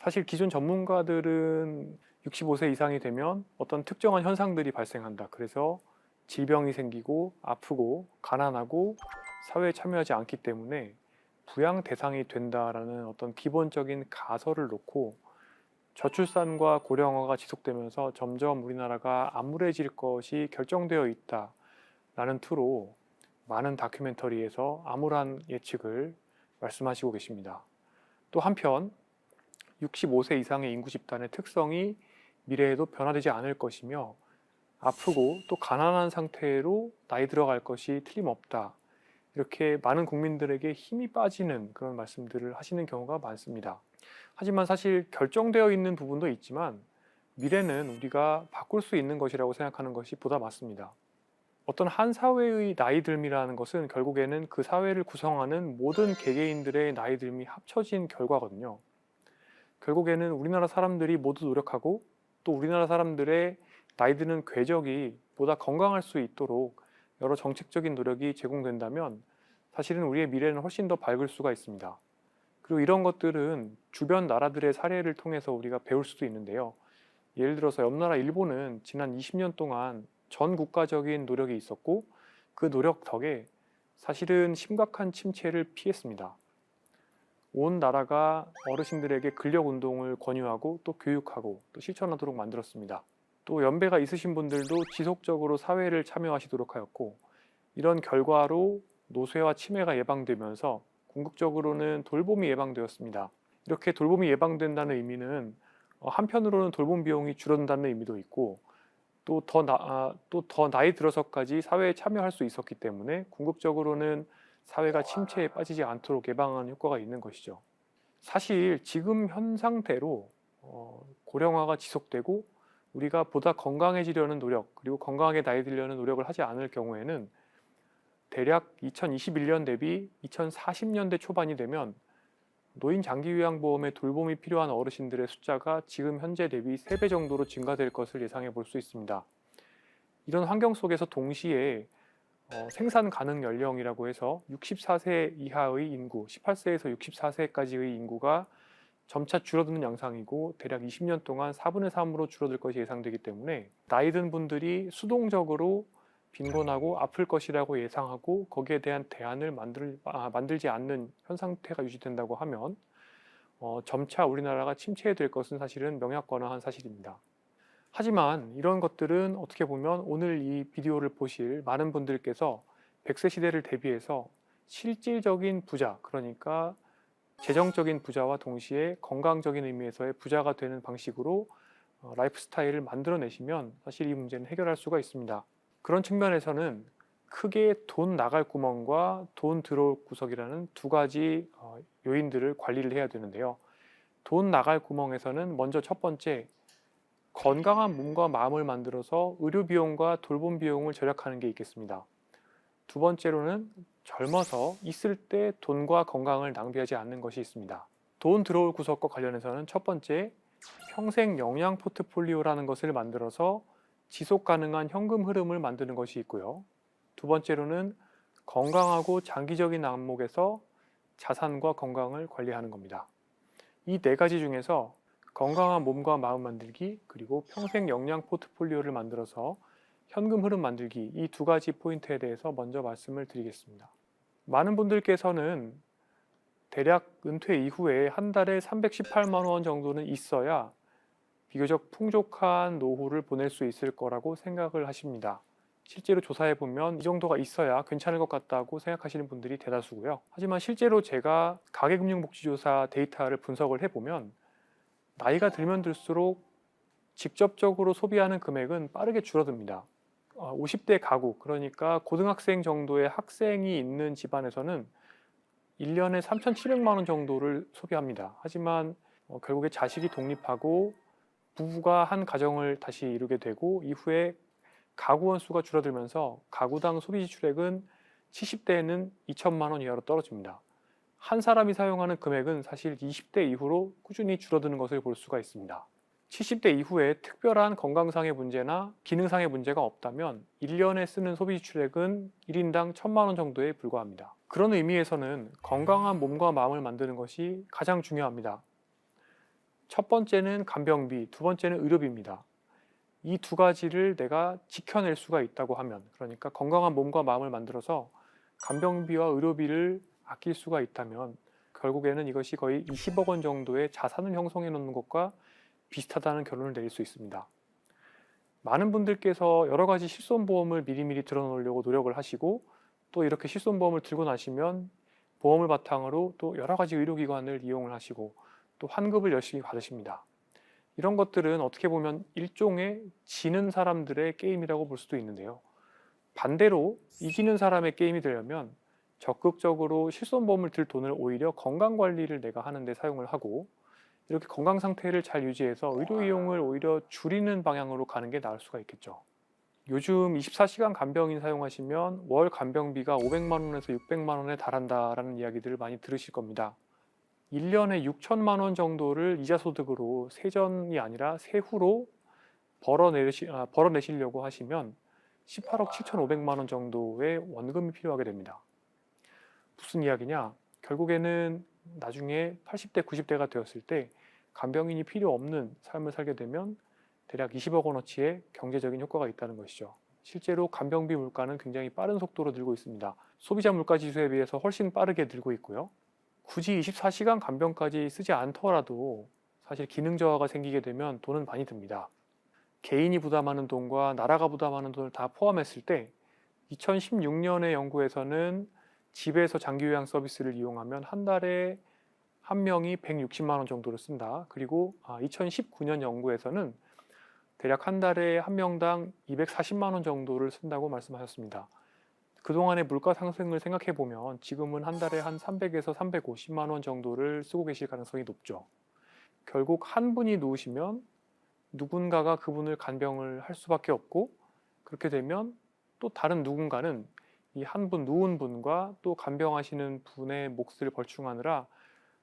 사실 기존 전문가들은 65세 이상이 되면 어떤 특정한 현상들이 발생한다. 그래서 질병이 생기고 아프고 가난하고 사회에 참여하지 않기 때문에 부양 대상이 된다라는 어떤 기본적인 가설을 놓고 저출산과 고령화가 지속되면서 점점 우리나라가 암울해질 것이 결정되어 있다라는 투로 많은 다큐멘터리에서 암울한 예측을 말씀하시고 계십니다. 또 한편 65세 이상의 인구 집단의 특성이 미래에도 변화되지 않을 것이며 아프고 또 가난한 상태로 나이 들어갈 것이 틀림없다. 이렇게 많은 국민들에게 힘이 빠지는 그런 말씀들을 하시는 경우가 많습니다. 하지만 사실 결정되어 있는 부분도 있지만 미래는 우리가 바꿀 수 있는 것이라고 생각하는 것이 보다 맞습니다. 어떤 한 사회의 나이 듦이라는 것은 결국에는 그 사회를 구성하는 모든 개개인들의 나이 듦이 합쳐진 결과거든요. 결국에는 우리나라 사람들이 모두 노력하고 또 우리나라 사람들의 나이 드는 궤적이 보다 건강할 수 있도록 여러 정책적인 노력이 제공된다면 사실은 우리의 미래는 훨씬 더 밝을 수가 있습니다. 그리고 이런 것들은 주변 나라들의 사례를 통해서 우리가 배울 수도 있는데요. 예를 들어서 옆 나라 일본은 지난 20년 동안 전 국가적인 노력이 있었고 그 노력 덕에 사실은 심각한 침체를 피했습니다. 온 나라가 어르신들에게 근력 운동을 권유하고 또 교육하고 또 실천하도록 만들었습니다. 또 연배가 있으신 분들도 지속적으로 사회를 참여하시도록 하였고 이런 결과로 노쇠와 치매가 예방되면서 궁극적으로는 돌봄이 예방되었습니다. 이렇게 돌봄이 예방된다는 의미는 한편으로는 돌봄 비용이 줄어든다는 의미도 있고 또 더 나이 들어서까지 사회에 참여할 수 있었기 때문에 궁극적으로는 사회가 침체에 빠지지 않도록 예방하는 효과가 있는 것이죠. 사실 지금 현 상태로 고령화가 지속되고 우리가 보다 건강해지려는 노력 그리고 건강하게 나이 들려는 노력을 하지 않을 경우에는 대략 2021년 대비 2040년대 초반이 되면 노인 장기요양보험의 돌봄이 필요한 어르신들의 숫자가 지금 현재 대비 3배 정도로 증가될 것을 예상해 볼 수 있습니다. 이런 환경 속에서 동시에 생산 가능 연령이라고 해서 64세 이하의 인구, 18세에서 64세까지의 인구가 점차 줄어드는 양상이고 대략 20년 동안 4분의 3으로 줄어들 것이 예상되기 때문에 나이 든 분들이 수동적으로 빈곤하고 아플 것이라고 예상하고 거기에 대한 대안을 만들지 않는 현 상태가 유지된다고 하면 점차 우리나라가 침체될 것은 사실은 명약관화한 사실입니다. 하지만 이런 것들은 어떻게 보면 오늘 이 비디오를 보실 많은 분들께서 100세 시대를 대비해서 실질적인 부자, 그러니까 재정적인 부자와 동시에 건강적인 의미에서의 부자가 되는 방식으로 라이프 스타일을 만들어내시면 사실 이 문제는 해결할 수가 있습니다. 그런 측면에서는 크게 돈 나갈 구멍과 돈 들어올 구석이라는 두 가지 요인들을 관리를 해야 되는데요. 돈 나갈 구멍에서는 먼저 첫 번째, 건강한 몸과 마음을 만들어서 의료 비용과 돌봄 비용을 절약하는 게 있겠습니다. 두 번째로는 젊어서 있을 때 돈과 건강을 낭비하지 않는 것이 있습니다. 돈 들어올 구석과 관련해서는 첫 번째, 평생 영양 포트폴리오라는 것을 만들어서 지속 가능한 현금 흐름을 만드는 것이 있고요. 두 번째로는 건강하고 장기적인 안목에서 자산과 건강을 관리하는 겁니다. 이 네 가지 중에서 건강한 몸과 마음 만들기 그리고 평생 영양 포트폴리오를 만들어서 현금 흐름 만들기, 이 두 가지 포인트에 대해서 먼저 말씀을 드리겠습니다. 많은 분들께서는 대략 은퇴 이후에 한 달에 318만 원 정도는 있어야 비교적 풍족한 노후를 보낼 수 있을 거라고 생각을 하십니다. 실제로 조사해 보면 이 정도가 있어야 괜찮을 것 같다고 생각하시는 분들이 대다수고요. 하지만 실제로 제가 가계금융복지조사 데이터를 분석을 해보면 나이가 들면 들수록 직접적으로 소비하는 금액은 빠르게 줄어듭니다. 50대 가구, 그러니까 고등학생 정도의 학생이 있는 집안에서는 1년에 3,700만 원 정도를 소비합니다. 하지만 결국에 자식이 독립하고 부부가 한 가정을 다시 이루게 되고 이후에 가구원 수가 줄어들면서 가구당 소비 지출액은 70대에는 2천만 원 이하로 떨어집니다. 한 사람이 사용하는 금액은 사실 20대 이후로 꾸준히 줄어드는 것을 볼 수가 있습니다. 70대 이후에 특별한 건강상의 문제나 기능상의 문제가 없다면 1년에 쓰는 소비 지출액은 1인당 1,000만 원 정도에 불과합니다. 그런 의미에서는 건강한 몸과 마음을 만드는 것이 가장 중요합니다. 첫 번째는 간병비, 두 번째는 의료비입니다. 이 두 가지를 내가 지켜낼 수가 있다고 하면, 그러니까 건강한 몸과 마음을 만들어서 간병비와 의료비를 아낄 수가 있다면 결국에는 이것이 거의 20억 원 정도의 자산을 형성해 놓는 것과 비슷하다는 결론을 내릴 수 있습니다. 많은 분들께서 여러 가지 실손보험을 미리미리 들어놓으려고 노력을 하시고, 또 이렇게 실손보험을 들고 나시면 보험을 바탕으로 또 여러 가지 의료기관을 이용을 하시고 또 환급을 열심히 받으십니다. 이런 것들은 어떻게 보면 일종의 지는 사람들의 게임이라고 볼 수도 있는데요. 반대로 이기는 사람의 게임이 되려면 적극적으로 실손보험을 들 돈을 오히려 건강관리를 내가 하는데 사용을 하고, 이렇게 건강 상태를 잘 유지해서 의료 이용을 오히려 줄이는 방향으로 가는 게 나을 수가 있겠죠. 요즘 24시간 간병인 사용하시면 월 간병비가 500만 원에서 600만 원에 달한다라는 이야기들을 많이 들으실 겁니다. 1년에 6천만 원 정도를 이자 소득으로 세전이 아니라 세후로 벌어내시려고 하시면 18억 7,500만 원 정도의 원금이 필요하게 됩니다. 무슨 이야기냐? 결국에는 나중에 80대, 90대가 되었을 때 간병인이 필요 없는 삶을 살게 되면 대략 20억 원어치의 경제적인 효과가 있다는 것이죠. 실제로 간병비 물가는 굉장히 빠른 속도로 늘고 있습니다. 소비자 물가 지수에 비해서 훨씬 빠르게 늘고 있고요. 굳이 24시간 간병까지 쓰지 않더라도 사실 기능 저하가 생기게 되면 돈은 많이 듭니다. 개인이 부담하는 돈과 나라가 부담하는 돈을 다 포함했을 때 2016년의 연구에서는 집에서 장기 요양 서비스를 이용하면 한 달에 한 명이 160만 원 정도를 쓴다. 그리고 2019년 연구에서는 대략 한 달에 한 명당 240만 원 정도를 쓴다고 말씀하셨습니다. 그동안의 물가 상승을 생각해 보면 지금은 한 달에 한 300에서 350만 원 정도를 쓰고 계실 가능성이 높죠. 결국 한 분이 누우시면 누군가가 그분을 간병을 할 수밖에 없고, 그렇게 되면 또 다른 누군가는 이 한 분 누운 분과 또 간병하시는 분의 몫을 벌충하느라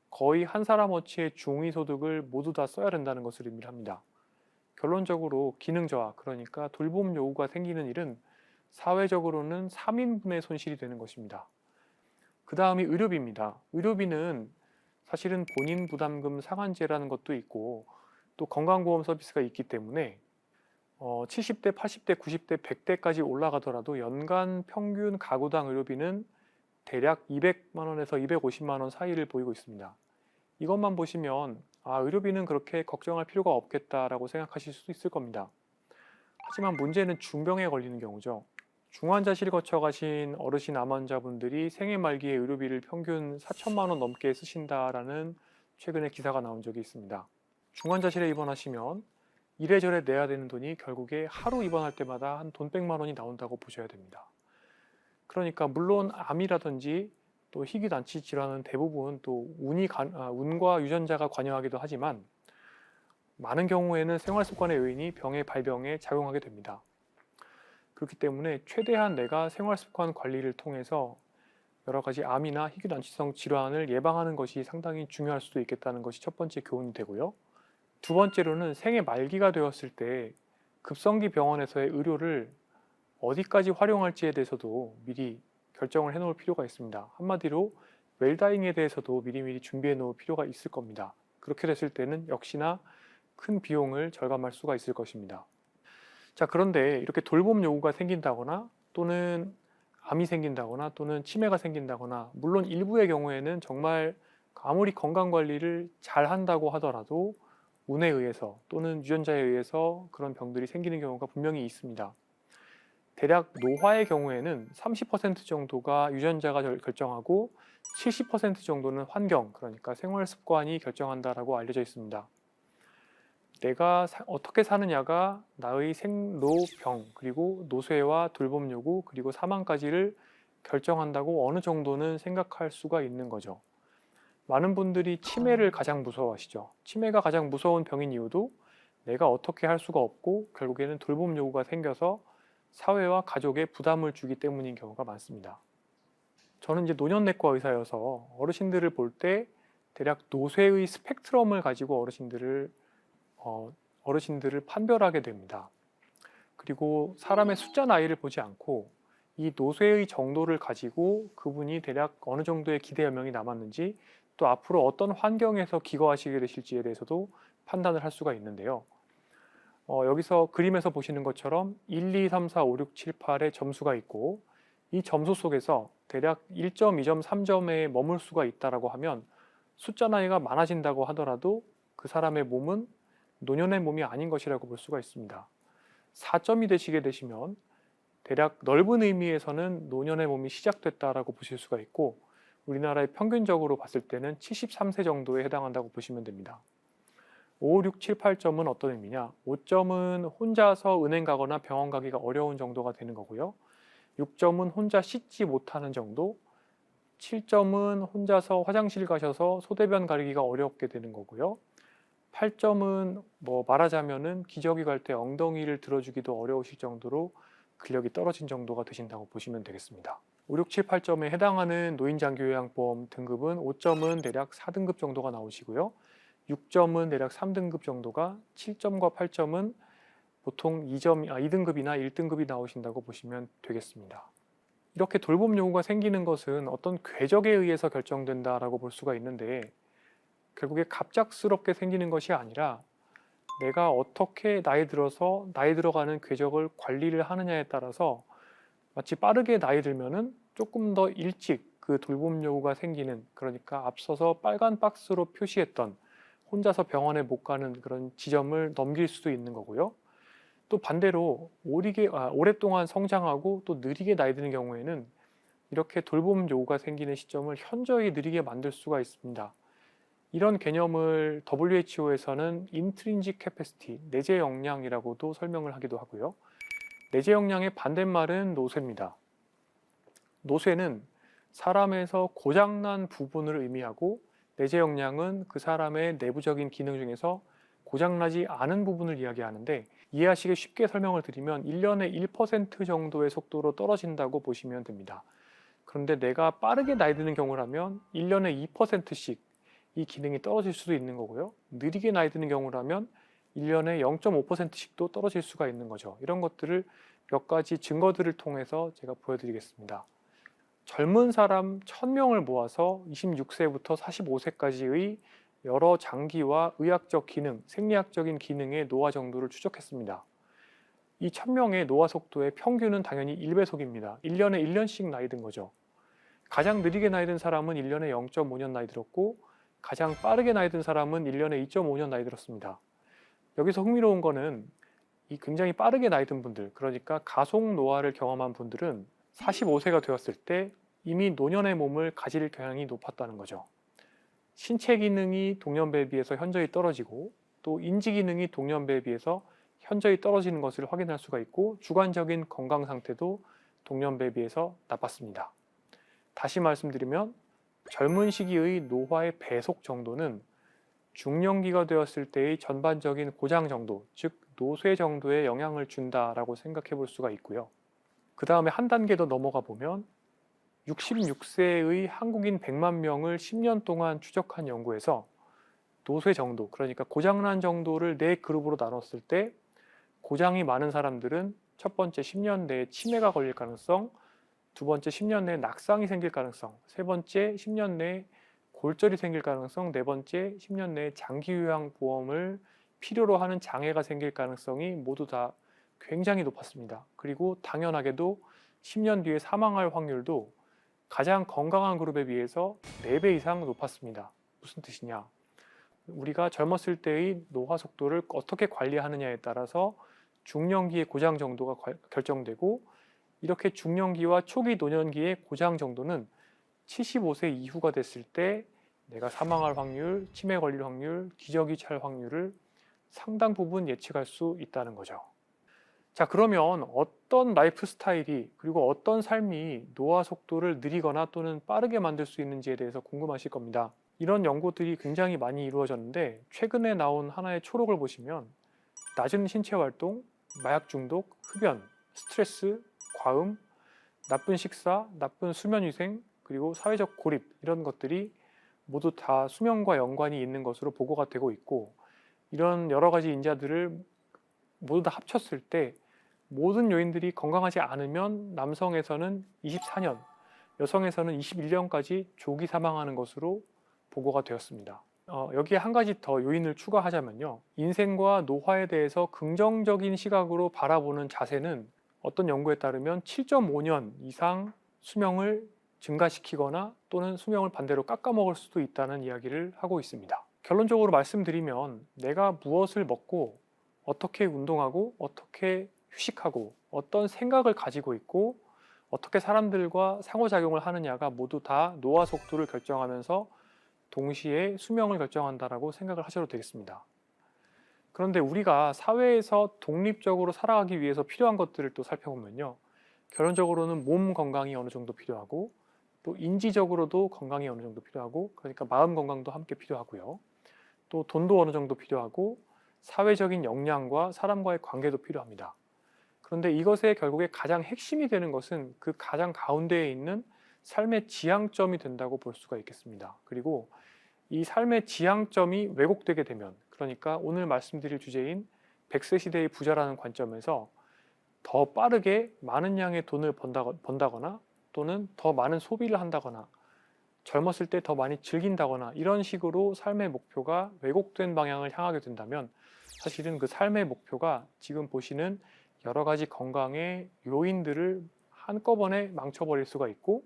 거의 한 사람어치의 중위소득을 모두 다 써야 된다는 것을 의미합니다. 결론적으로 기능 저하, 그러니까 돌봄 요구가 생기는 일은 사회적으로는 3인분의 손실이 되는 것입니다. 그 다음이 의료비입니다. 의료비는 사실은 본인 부담금 상한제라는 것도 있고 또 건강보험 서비스가 있기 때문에 70대, 80대, 90대, 100대까지 올라가더라도 연간 평균 가구당 의료비는 대략 200만 원에서 250만 원 사이를 보이고 있습니다. 이것만 보시면 의료비는 그렇게 걱정할 필요가 없겠다라고 생각하실 수도 있을 겁니다. 하지만 문제는 중병에 걸리는 경우죠. 중환자실 거쳐가신 어르신 암 환자분들이 생애 말기에 의료비를 평균 4천만 원 넘게 쓰신다라는 최근에 기사가 나온 적이 있습니다. 중환자실에 입원하시면 이래저래 내야 되는 돈이 결국에 하루 입원할 때마다 한 돈 100만 원이 나온다고 보셔야 됩니다. 그러니까 물론 암이라든지 또 희귀난치 질환은 대부분 또 운과 유전자가 관여하기도 하지만 많은 경우에는 생활습관의 요인이 병의 발병에 작용하게 됩니다. 그렇기 때문에 최대한 내가 생활습관 관리를 통해서 여러 가지 암이나 희귀난치성 질환을 예방하는 것이 상당히 중요할 수도 있겠다는 것이 첫 번째 교훈이 되고요. 두 번째로는 생애 말기가 되었을 때 급성기 병원에서의 의료를 어디까지 활용할지에 대해서도 미리 결정을 해놓을 필요가 있습니다. 한마디로 웰다잉에 대해서도 미리미리 준비해 놓을 필요가 있을 겁니다. 그렇게 됐을 때는 역시나 큰 비용을 절감할 수가 있을 것입니다. 자, 그런데 이렇게 돌봄 요구가 생긴다거나 또는 암이 생긴다거나 또는 치매가 생긴다거나, 물론 일부의 경우에는 정말 아무리 건강관리를 잘 한다고 하더라도 운에 의해서 또는 유전자에 의해서 그런 병들이 생기는 경우가 분명히 있습니다. 대략 노화의 경우에는 30% 정도가 유전자가 결정하고 70% 정도는 환경, 그러니까 생활 습관이 결정한다라고 알려져 있습니다. 내가 어떻게 사느냐가 나의 생로병, 그리고 노쇠와 돌봄 요구, 그리고 사망까지를 결정한다고 어느 정도는 생각할 수가 있는 거죠. 많은 분들이 치매를 가장 무서워하시죠. 치매가 가장 무서운 병인 이유도 내가 어떻게 할 수가 없고 결국에는 돌봄 요구가 생겨서 사회와 가족에 부담을 주기 때문인 경우가 많습니다. 저는 이제 노년내과 의사여서 어르신들을 볼 때 대략 노쇠의 스펙트럼을 가지고 어르신들을 판별하게 됩니다. 그리고 사람의 숫자 나이를 보지 않고 이 노쇠의 정도를 가지고 그분이 대략 어느 정도의 기대 연명이 남았는지 또 앞으로 어떤 환경에서 기거하시게 되실지에 대해서도 판단을 할 수가 있는데요. 여기서 그림에서 보시는 것처럼 1, 2, 3, 4, 5, 6, 7, 8의 점수가 있고 이 점수 속에서 대략 1점, 2점, 3점에 머물 수가 있다라고 하면 숫자 나이가 많아진다고 하더라도 그 사람의 몸은 노년의 몸이 아닌 것이라고 볼 수가 있습니다. 4점이 되시게 되시면 대략 넓은 의미에서는 노년의 몸이 시작됐다라고 보실 수가 있고 우리나라의 평균적으로 봤을 때는 73세 정도에 해당한다고 보시면 됩니다. 5, 6, 7, 8점은 어떤 의미냐? 5점은 혼자서 은행 가거나 병원 가기가 어려운 정도가 되는 거고요. 6점은 혼자 씻지 못하는 정도, 7점은 혼자서 화장실 가셔서 소대변 가리기가 어렵게 되는 거고요. 8점은 말하자면은 기저귀 갈 때 엉덩이를 들어주기도 어려우실 정도로 근력이 떨어진 정도가 되신다고 보시면 되겠습니다. 5, 6, 7, 8점에 해당하는 노인장기요양보험 등급은 5점은 대략 4등급 정도가 나오시고요. 6점은 대략 3등급 정도가, 7점과 8점은 보통 2등급이나 1등급이 나오신다고 보시면 되겠습니다. 이렇게 돌봄 요구가 생기는 것은 어떤 궤적에 의해서 결정된다라고 볼 수가 있는데 결국에 갑작스럽게 생기는 것이 아니라 내가 어떻게 나이 들어가는 궤적을 관리를 하느냐에 따라서 마치 빠르게 나이 들면은 조금 더 일찍 그 돌봄 요구가 생기는, 그러니까 앞서서 빨간 박스로 표시했던 혼자서 병원에 못 가는 그런 지점을 넘길 수도 있는 거고요. 또 반대로 오랫동안 성장하고 또 느리게 나이 드는 경우에는 이렇게 돌봄 요구가 생기는 시점을 현저히 느리게 만들 수가 있습니다. 이런 개념을 WHO에서는 Intrinsic Capacity, 내재 역량이라고도 설명을 하기도 하고요. 내재 역량의 반대말은 노쇠입니다. 노쇠는 사람에서 고장난 부분을 의미하고 내재 역량은 그 사람의 내부적인 기능 중에서 고장나지 않은 부분을 이야기하는데 이해하시기 쉽게 설명을 드리면 1년에 1% 정도의 속도로 떨어진다고 보시면 됩니다. 그런데 내가 빠르게 나이 드는 경우라면 1년에 2%씩 이 기능이 떨어질 수도 있는 거고요. 느리게 나이 드는 경우라면 1년에 0.5%씩도 떨어질 수가 있는 거죠. 이런 것들을 몇 가지 증거들을 통해서 제가 보여드리겠습니다. 젊은 사람 1000명을 모아서 26세부터 45세까지의 여러 장기와 의학적 기능, 생리학적인 기능의 노화 정도를 추적했습니다. 이 1000명의 노화 속도의 평균은 당연히 1배속입니다. 1년에 1년씩 나이 든 거죠. 가장 느리게 나이 든 사람은 1년에 0.5년 나이 들었고 가장 빠르게 나이 든 사람은 1년에 2.5년 나이 들었습니다. 여기서 흥미로운 거는 이 굉장히 빠르게 나이 든 분들, 그러니까 가속 노화를 경험한 분들은 45세가 되었을 때 이미 노년의 몸을 가질 경향이 높았다는 거죠. 신체 기능이 동년배에 비해서 현저히 떨어지고 또 인지 기능이 동년배에 비해서 현저히 떨어지는 것을 확인할 수가 있고 주관적인 건강 상태도 동년배에 비해서 나빴습니다. 다시 말씀드리면 젊은 시기의 노화의 배속 정도는 중년기가 되었을 때의 전반적인 고장 정도, 즉 노쇠 정도에 영향을 준다라고 생각해 볼 수가 있고요. 그 다음에 한 단계 더 넘어가 보면 66세의 한국인 100만 명을 10년 동안 추적한 연구에서 노쇠 정도, 그러니까 고장난 정도를 4그룹으로 나눴을 때 고장이 많은 사람들은 첫 번째 10년 내에 치매가 걸릴 가능성, 두 번째 10년 내에 낙상이 생길 가능성, 세 번째 10년 내에 골절이 생길 가능성, 네 번째 10년 내에 장기요양보험을 필요로 하는 장애가 생길 가능성이 모두 다 굉장히 높았습니다. 그리고 당연하게도 10년 뒤에 사망할 확률도 가장 건강한 그룹에 비해서 4배 이상 높았습니다. 무슨 뜻이냐? 우리가 젊었을 때의 노화 속도를 어떻게 관리하느냐에 따라서 중년기의 고장 정도가 결정되고 이렇게 중년기와 초기 노년기의 고장 정도는 75세 이후가 됐을 때 내가 사망할 확률, 치매 걸릴 확률, 기저귀 찰 확률을 상당 부분 예측할 수 있다는 거죠. 자, 그러면 어떤 라이프 스타일이 그리고 어떤 삶이 노화 속도를 느리거나 또는 빠르게 만들 수 있는지에 대해서 궁금하실 겁니다. 이런 연구들이 굉장히 많이 이루어졌는데 최근에 나온 하나의 초록을 보시면 낮은 신체 활동, 마약 중독, 흡연, 스트레스, 과음, 나쁜 식사, 나쁜 수면 위생, 그리고 사회적 고립 이런 것들이 모두 다 수면과 연관이 있는 것으로 보고가 되고 있고 이런 여러 가지 인자들을 모두 다 합쳤을 때 모든 요인들이 건강하지 않으면 남성에서는 24년, 여성에서는 21년까지 조기 사망하는 것으로 보고가 되었습니다. 여기에 한 가지 더 요인을 추가하자면요. 인생과 노화에 대해서 긍정적인 시각으로 바라보는 자세는 어떤 연구에 따르면 7.5년 이상 수명을 증가시키거나 또는 수명을 반대로 깎아먹을 수도 있다는 이야기를 하고 있습니다. 결론적으로 말씀드리면 내가 무엇을 먹고 어떻게 운동하고 어떻게 휴식하고 어떤 생각을 가지고 있고 어떻게 사람들과 상호작용을 하느냐가 모두 다 노화 속도를 결정하면서 동시에 수명을 결정한다라고 생각을 하셔도 되겠습니다. 그런데 우리가 사회에서 독립적으로 살아가기 위해서 필요한 것들을 또 살펴보면요. 결론적으로는 몸 건강이 어느 정도 필요하고 또 인지적으로도 건강이 어느 정도 필요하고 그러니까 마음 건강도 함께 필요하고요. 또 돈도 어느 정도 필요하고 사회적인 역량과 사람과의 관계도 필요합니다. 그런데 이것의 결국에 가장 핵심이 되는 것은 그 가장 가운데에 있는 삶의 지향점이 된다고 볼 수가 있겠습니다. 그리고 이 삶의 지향점이 왜곡되게 되면, 그러니까 오늘 말씀드릴 주제인 100세 시대의 부자라는 관점에서 더 빠르게 많은 양의 돈을 번다거나 또는 더 많은 소비를 한다거나 젊었을 때 더 많이 즐긴다거나 이런 식으로 삶의 목표가 왜곡된 방향을 향하게 된다면 사실은 그 삶의 목표가 지금 보시는 여러 가지 건강의 요인들을 한꺼번에 망쳐버릴 수가 있고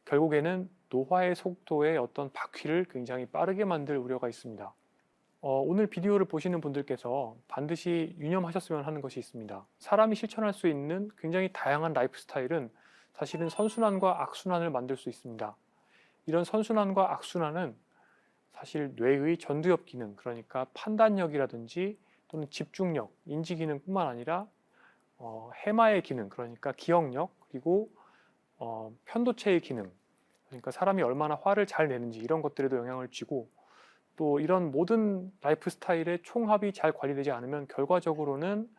결국에는 노화의 속도의 어떤 바퀴를 굉장히 빠르게 만들 우려가 있습니다. 오늘 비디오를 보시는 분들께서 반드시 유념하셨으면 하는 것이 있습니다. 사람이 실천할 수 있는 굉장히 다양한 라이프 스타일은 사실은 선순환과 악순환을 만들 수 있습니다. 이런 선순환과 악순환은 사실 뇌의 전두엽 기능, 그러니까 판단력이라든지 또는 집중력, 인지 기능뿐만 아니라 해마의 기능, 그러니까 기억력, 그리고 편도체의 기능, 그러니까 사람이 얼마나 화를 잘 내는지 이런 것들에도 영향을 주고 또 이런 모든 라이프 스타일의 총합이 잘 관리되지 않으면 결과적으로는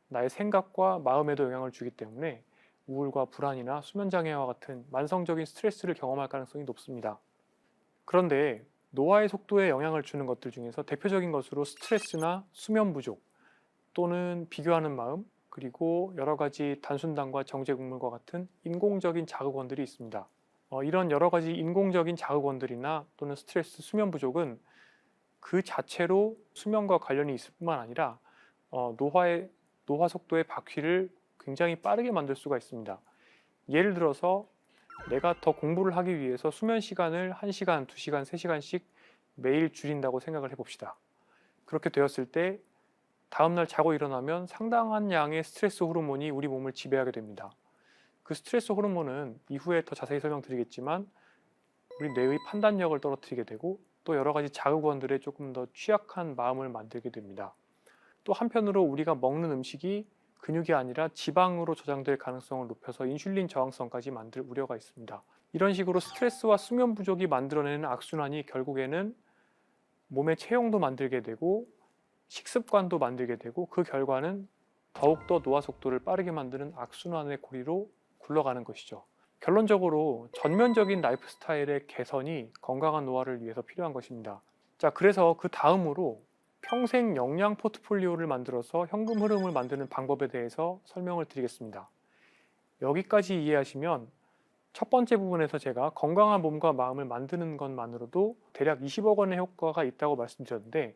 나의 생각과 마음에도 영향을 주기 때문에 우울과 불안이나 수면장애와 같은 만성적인 스트레스를 경험할 가능성이 높습니다. 그런데 노화의 속도에 영향을 주는 것들 중에서 대표적인 것으로 스트레스나 수면 부족 또는 비교하는 마음 그리고 여러 가지 단순당과 정제국물과 같은 인공적인 자극원들이 있습니다. 이런 여러 가지 인공적인 자극원들이나 또는 스트레스, 수면 부족은 그 자체로 수면과 관련이 있을 뿐만 아니라 노화 속도의 바퀴를 굉장히 빠르게 만들 수가 있습니다. 예를 들어서 내가 더 공부를 하기 위해서 수면 시간을 1시간, 2시간, 3시간씩 매일 줄인다고 생각을 해봅시다. 그렇게 되었을 때 다음날 자고 일어나면 상당한 양의 스트레스 호르몬이 우리 몸을 지배하게 됩니다. 그 스트레스 호르몬은 이후에 더 자세히 설명드리겠지만 우리 뇌의 판단력을 떨어뜨리게 되고 또 여러 가지 자극원들에 조금 더 취약한 마음을 만들게 됩니다. 또 한편으로 우리가 먹는 음식이 근육이 아니라 지방으로 저장될 가능성을 높여서 인슐린 저항성까지 만들 우려가 있습니다. 이런 식으로 스트레스와 수면 부족이 만들어내는 악순환이 결국에는 몸의 체형도 만들게 되고 식습관도 만들게 되고 그 결과는 더욱더 노화 속도를 빠르게 만드는 악순환의 고리로 굴러가는 것이죠. 결론적으로 전면적인 라이프 스타일의 개선이 건강한 노화를 위해서 필요한 것입니다. 자, 그래서 그 다음으로 평생 영양 포트폴리오를 만들어서 현금 흐름을 만드는 방법에 대해서 설명을 드리겠습니다. 여기까지 이해하시면 첫 번째 부분에서 제가 건강한 몸과 마음을 만드는 것만으로도 대략 20억 원의 효과가 있다고 말씀드렸는데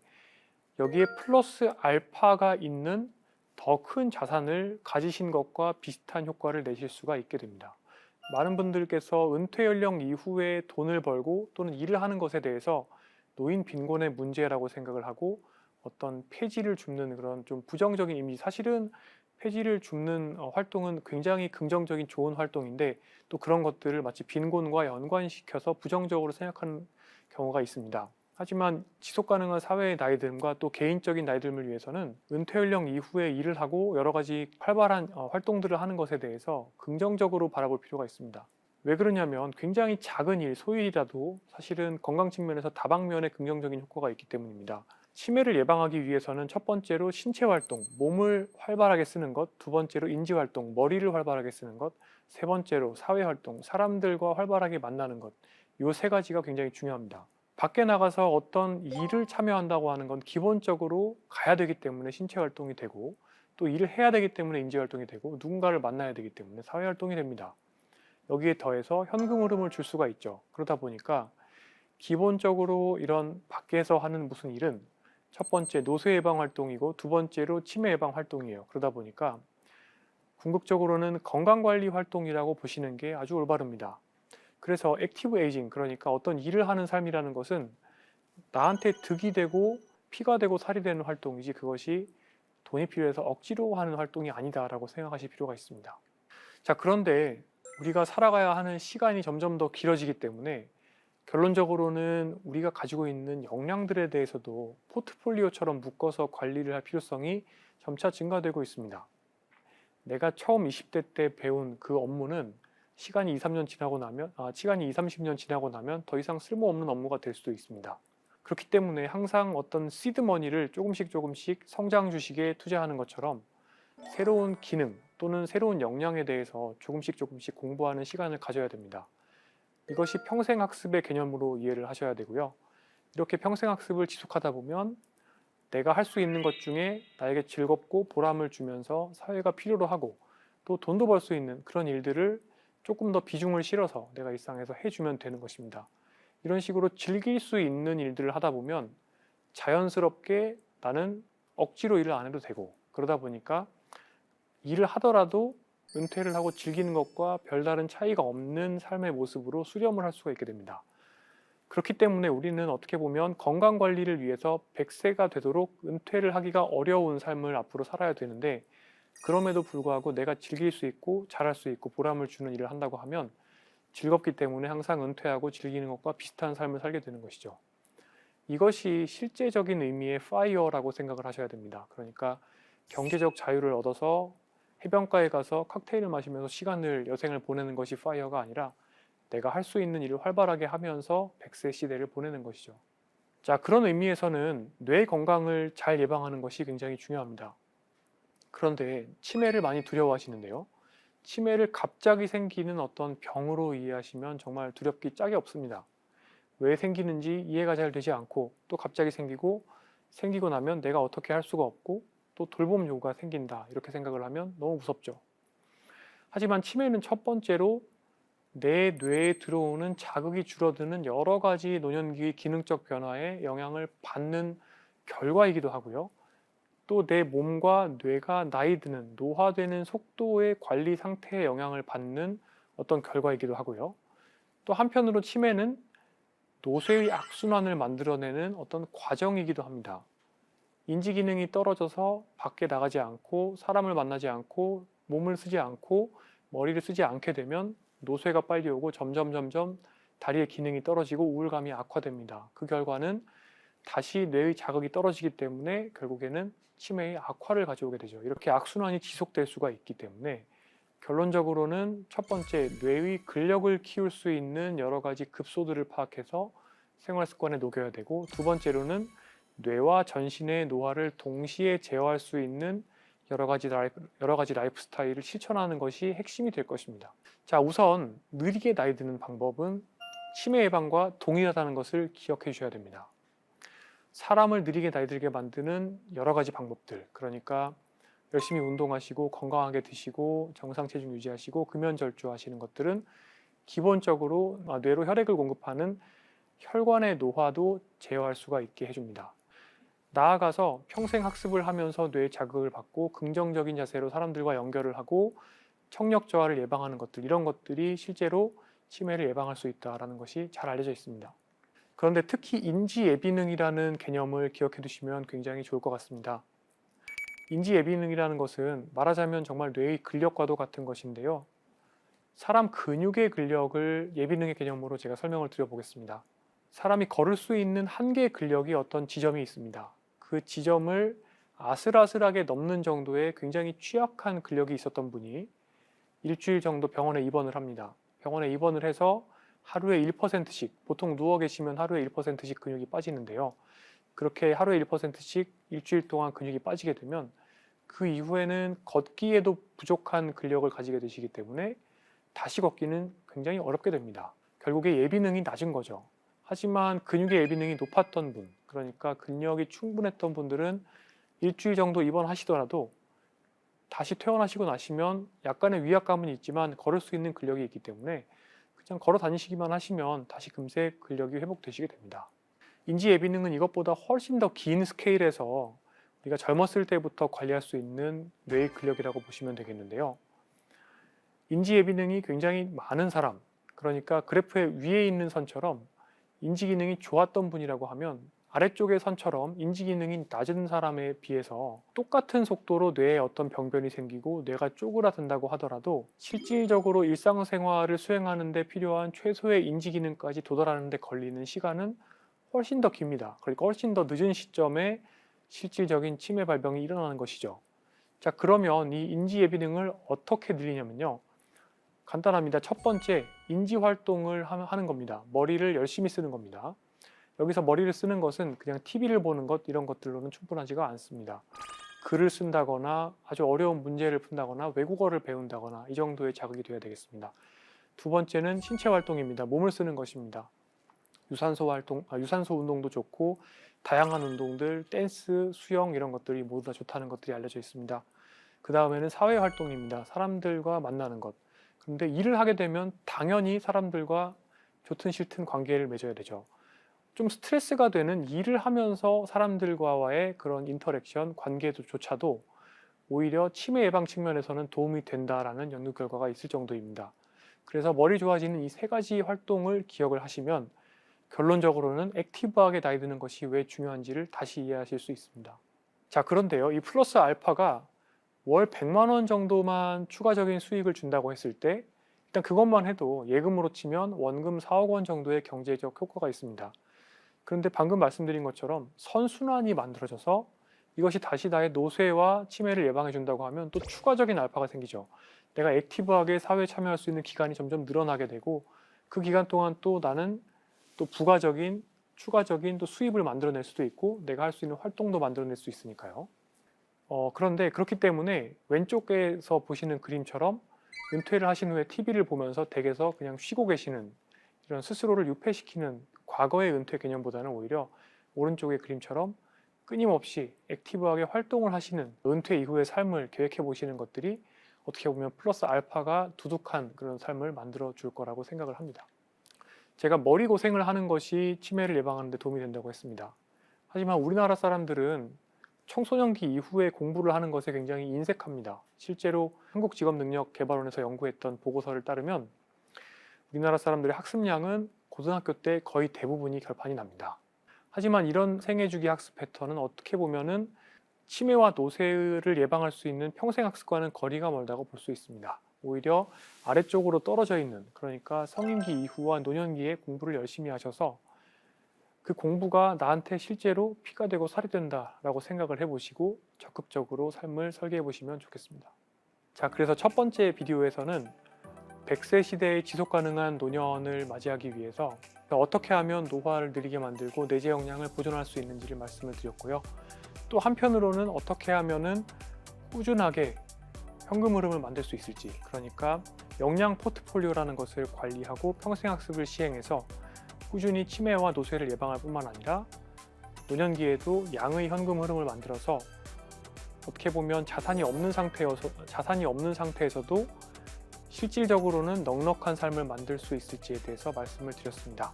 여기에 플러스 알파가 있는 더 큰 자산을 가지신 것과 비슷한 효과를 내실 수가 있게 됩니다. 많은 분들께서 은퇴 연령 이후에 돈을 벌고 또는 일을 하는 것에 대해서 노인 빈곤의 문제라고 생각을 하고 어떤 폐지를 줍는 그런 좀 부정적인 이미지, 사실은 폐지를 줍는 활동은 굉장히 긍정적인 좋은 활동인데 또 그런 것들을 마치 빈곤과 연관시켜서 부정적으로 생각하는 경우가 있습니다. 하지만 지속가능한 사회의 나이듦과 또 개인적인 나이듦을 위해서는 은퇴 연령 이후에 일을 하고 여러 가지 활발한 활동들을 하는 것에 대해서 긍정적으로 바라볼 필요가 있습니다. 왜 그러냐면 굉장히 작은 일, 소일이라도 사실은 건강 측면에서 다방면의 긍정적인 효과가 있기 때문입니다. 치매를 예방하기 위해서는 첫 번째로 신체 활동, 몸을 활발하게 쓰는 것, 두 번째로 인지 활동, 머리를 활발하게 쓰는 것, 세 번째로 사회 활동, 사람들과 활발하게 만나는 것, 이 세 가지가 굉장히 중요합니다. 밖에 나가서 어떤 일을 참여한다고 하는 건 기본적으로 가야 되기 때문에 신체 활동이 되고 또 일을 해야 되기 때문에 인지 활동이 되고 누군가를 만나야 되기 때문에 사회 활동이 됩니다. 여기에 더해서 현금 흐름을 줄 수가 있죠. 그러다 보니까 기본적으로 이런 밖에서 하는 무슨 일은 첫 번째 노쇠 예방 활동이고 두 번째로 치매 예방 활동이에요. 그러다 보니까 궁극적으로는 건강관리 활동이라고 보시는 게 아주 올바릅니다. 그래서 액티브 에이징, 그러니까 어떤 일을 하는 삶이라는 것은 나한테 득이 되고 피가 되고 살이 되는 활동이지 그것이 돈이 필요해서 억지로 하는 활동이 아니다라고 생각하실 필요가 있습니다. 자, 그런데 우리가 살아가야 하는 시간이 점점 더 길어지기 때문에 결론적으로는 우리가 가지고 있는 역량들에 대해서도 포트폴리오처럼 묶어서 관리를 할 필요성이 점차 증가되고 있습니다. 내가 처음 20대 때 배운 그 업무는 시간이 2, 30년 지나고 나면 더 이상 쓸모없는 업무가 될 수도 있습니다. 그렇기 때문에 항상 어떤 시드머니를 조금씩 성장 주식에 투자하는 것처럼 새로운 기능 또는 새로운 역량에 대해서 조금씩 공부하는 시간을 가져야 됩니다. 이것이 평생학습의 개념으로 이해를 하셔야 되고요. 이렇게 평생학습을 지속하다 보면 내가 할 수 있는 것 중에 나에게 즐겁고 보람을 주면서 사회가 필요로 하고 또 돈도 벌 수 있는 그런 일들을 조금 더 비중을 실어서 내가 일상에서 해주면 되는 것입니다. 이런 식으로 즐길 수 있는 일들을 하다 보면 자연스럽게 나는 억지로 일을 안 해도 되고, 그러다 보니까 일을 하더라도 은퇴를 하고 즐기는 것과 별다른 차이가 없는 삶의 모습으로 수렴을 할 수가 있게 됩니다. 그렇기 때문에 우리는 어떻게 보면 건강 관리를 위해서 100세가 되도록 은퇴를 하기가 어려운 삶을 앞으로 살아야 되는데, 그럼에도 불구하고 내가 즐길 수 있고 잘할 수 있고 보람을 주는 일을 한다고 하면 즐겁기 때문에 항상 은퇴하고 즐기는 것과 비슷한 삶을 살게 되는 것이죠. 이것이 실제적인 의미의 파이어라고 생각을 하셔야 됩니다. 그러니까 경제적 자유를 얻어서 해변가에 가서 칵테일을 마시면서 여생을 보내는 것이 파이어가 아니라 내가 할 수 있는 일을 활발하게 하면서 100세 시대를 보내는 것이죠. 자, 그런 의미에서는 뇌 건강을 잘 예방하는 것이 굉장히 중요합니다. 그런데 치매를 많이 두려워하시는데요. 치매를 갑자기 생기는 어떤 병으로 이해하시면 정말 두렵기 짝이 없습니다. 왜 생기는지 이해가 잘 되지 않고 또 갑자기 생기고 나면 내가 어떻게 할 수가 없고 또 돌봄 요구가 생긴다, 이렇게 생각을 하면 너무 무섭죠. 하지만 치매는 첫 번째로 내 뇌에 들어오는 자극이 줄어드는 여러 가지 노년기 기능적 변화에 영향을 받는 결과이기도 하고요. 또 내 몸과 뇌가 나이 드는, 노화되는 속도의 관리 상태에 영향을 받는 어떤 결과이기도 하고요. 또 한편으로 치매는 노쇠의 악순환을 만들어내는 어떤 과정이기도 합니다. 인지 기능이 떨어져서 밖에 나가지 않고 사람을 만나지 않고 몸을 쓰지 않고 머리를 쓰지 않게 되면 노쇠가 빨리 오고 점점 다리의 기능이 떨어지고 우울감이 악화됩니다. 그 결과는 다시 뇌의 자극이 떨어지기 때문에 결국에는 치매의 악화를 가져오게 되죠. 이렇게 악순환이 지속될 수가 있기 때문에 결론적으로는 첫 번째, 뇌의 근력을 키울 수 있는 여러 가지 급소들을 파악해서 생활 습관에 녹여야 되고, 두 번째로는 뇌와 전신의 노화를 동시에 제어할 수 있는 여러 가지 라이프 스타일을 실천하는 것이 핵심이 될 것입니다. 자, 우선 느리게 나이 드는 방법은 치매 예방과 동일하다는 것을 기억해 주셔야 됩니다. 사람을 느리게 나이 들게 만드는 여러 가지 방법들, 그러니까 열심히 운동하시고 건강하게 드시고 정상 체중 유지하시고 금연 절주하시는 것들은 기본적으로 뇌로 혈액을 공급하는 혈관의 노화도 제어할 수가 있게 해줍니다. 나아가서 평생 학습을 하면서 뇌의 자극을 받고 긍정적인 자세로 사람들과 연결을 하고 청력 저하를 예방하는 것들, 이런 것들이 실제로 치매를 예방할 수 있다는 것이 잘 알려져 있습니다. 그런데 특히 인지 예비능이라는 개념을 기억해 두시면 굉장히 좋을 것 같습니다. 인지 예비능이라는 것은 말하자면 정말 뇌의 근력과도 같은 것인데요. 사람 근육의 근력을 예비능의 개념으로 제가 설명을 드려보겠습니다. 사람이 걸을 수 있는 한계의 근력이 어떤 지점이 있습니다. 그 지점을 아슬아슬하게 넘는 정도의 굉장히 취약한 근력이 있었던 분이 일주일 정도 병원에 입원을 합니다. 병원에 입원을 해서 하루에 1%씩, 보통 누워 계시면 하루에 1%씩 근육이 빠지는데요. 그렇게 하루에 1%씩 일주일 동안 근육이 빠지게 되면 그 이후에는 걷기에도 부족한 근력을 가지게 되시기 때문에 다시 걷기는 굉장히 어렵게 됩니다. 결국에 예비능이 낮은 거죠. 하지만 근육의 예비능이 높았던 분, 그러니까 근력이 충분했던 분들은 일주일 정도 입원하시더라도 다시 퇴원하시고 나시면 약간의 위압감은 있지만 걸을 수 있는 근력이 있기 때문에 그냥 걸어 다니시기만 하시면 다시 금세 근력이 회복되시게 됩니다. 인지 예비능은 이것보다 훨씬 더 긴 스케일에서 우리가 젊었을 때부터 관리할 수 있는 뇌의 근력이라고 보시면 되겠는데요. 인지 예비능이 굉장히 많은 사람, 그러니까 그래프의 위에 있는 선처럼 인지 기능이 좋았던 분이라고 하면 아래쪽의 선처럼 인지 기능이 낮은 사람에 비해서 똑같은 속도로 뇌에 어떤 병변이 생기고 뇌가 쪼그라든다고 하더라도 실질적으로 일상생활을 수행하는 데 필요한 최소의 인지 기능까지 도달하는 데 걸리는 시간은 훨씬 더 깁니다. 그러니까 훨씬 더 늦은 시점에 실질적인 치매 발병이 일어나는 것이죠. 자, 그러면 이 인지 예비능을 어떻게 늘리냐면요. 간단합니다. 첫 번째, 인지 활동을 하는 겁니다. 머리를 열심히 쓰는 겁니다. 여기서 머리를 쓰는 것은 그냥 TV를 보는 것 이런 것들로는 충분하지가 않습니다. 글을 쓴다거나 아주 어려운 문제를 푼다거나 외국어를 배운다거나 이 정도의 자극이 되어야 되겠습니다. 두 번째는 신체 활동입니다. 몸을 쓰는 것입니다. 유산소 운동도 좋고 다양한 운동들, 댄스, 수영 이런 것들이 모두 다 좋다는 것들이 알려져 있습니다. 그 다음에는 사회 활동입니다. 사람들과 만나는 것. 그런데 일을 하게 되면 당연히 사람들과 좋든 싫든 관계를 맺어야 되죠. 좀 스트레스가 되는 일을 하면서 사람들과의 그런 인터랙션, 관계조차도 오히려 치매 예방 측면에서는 도움이 된다라는 연구 결과가 있을 정도입니다. 그래서 머리 좋아지는 이 세 가지 활동을 기억을 하시면 결론적으로는 액티브하게 나이 드는 것이 왜 중요한지를 다시 이해하실 수 있습니다. 자, 그런데요. 이 플러스 알파가 월 100만 원 정도만 추가적인 수익을 준다고 했을 때 일단 그것만 해도 예금으로 치면 원금 4억 원 정도의 경제적 효과가 있습니다. 그런데 방금 말씀드린 것처럼 선순환이 만들어져서 이것이 다시 나의 노쇠와 치매를 예방해 준다고 하면 또 추가적인 알파가 생기죠. 내가 액티브하게 사회에 참여할 수 있는 기간이 점점 늘어나게 되고 그 기간 동안 또 나는 또 부가적인 추가적인 또 수입을 만들어낼 수도 있고 내가 할 수 있는 활동도 만들어낼 수 있으니까요. 그런데 그렇기 때문에 왼쪽에서 보시는 그림처럼 은퇴를 하신 후에 TV를 보면서 댁에서 그냥 쉬고 계시는 이런 스스로를 유폐시키는 과거의 은퇴 개념보다는 오히려 오른쪽의 그림처럼 끊임없이 액티브하게 활동을 하시는 은퇴 이후의 삶을 계획해 보시는 것들이 어떻게 보면 플러스 알파가 두둑한 그런 삶을 만들어 줄 거라고 생각을 합니다. 제가 머리 고생을 하는 것이 치매를 예방하는 데 도움이 된다고 했습니다. 하지만 우리나라 사람들은 청소년기 이후에 공부를 하는 것에 굉장히 인색합니다. 실제로 한국직업능력개발원에서 연구했던 보고서를 따르면 우리나라 사람들의 학습량은 고등학교 때 거의 대부분이 결판이 납니다. 하지만 이런 생애주기 학습 패턴은 어떻게 보면은 치매와 노쇠를 예방할 수 있는 평생학습과는 거리가 멀다고 볼 수 있습니다. 오히려 아래쪽으로 떨어져 있는, 그러니까 성인기 이후와 노년기에 공부를 열심히 하셔서 그 공부가 나한테 실제로 피가 되고 살이 된다라고 생각을 해보시고 적극적으로 삶을 설계해 보시면 좋겠습니다. 자, 그래서 첫 번째 비디오에서는 100세 시대의 지속가능한 노년을 맞이하기 위해서 어떻게 하면 노화를 느리게 만들고 뇌재 역량을 보존할 수 있는지를 말씀을 드렸고요. 또 한편으로는 어떻게 하면은 꾸준하게 현금 흐름을 만들 수 있을지, 그러니까 역량 포트폴리오라는 것을 관리하고 평생학습을 시행해서 꾸준히 치매와 노쇠를 예방할 뿐만 아니라 노년기에도 양의 현금 흐름을 만들어서 어떻게 보면 자산이 없는 상태에서도 실질적으로는 넉넉한 삶을 만들 수 있을지에 대해서 말씀을 드렸습니다.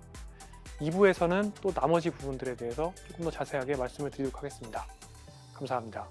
2부에서는 또 나머지 부분들에 대해서 조금 더 자세하게 말씀을 드리도록 하겠습니다. 감사합니다.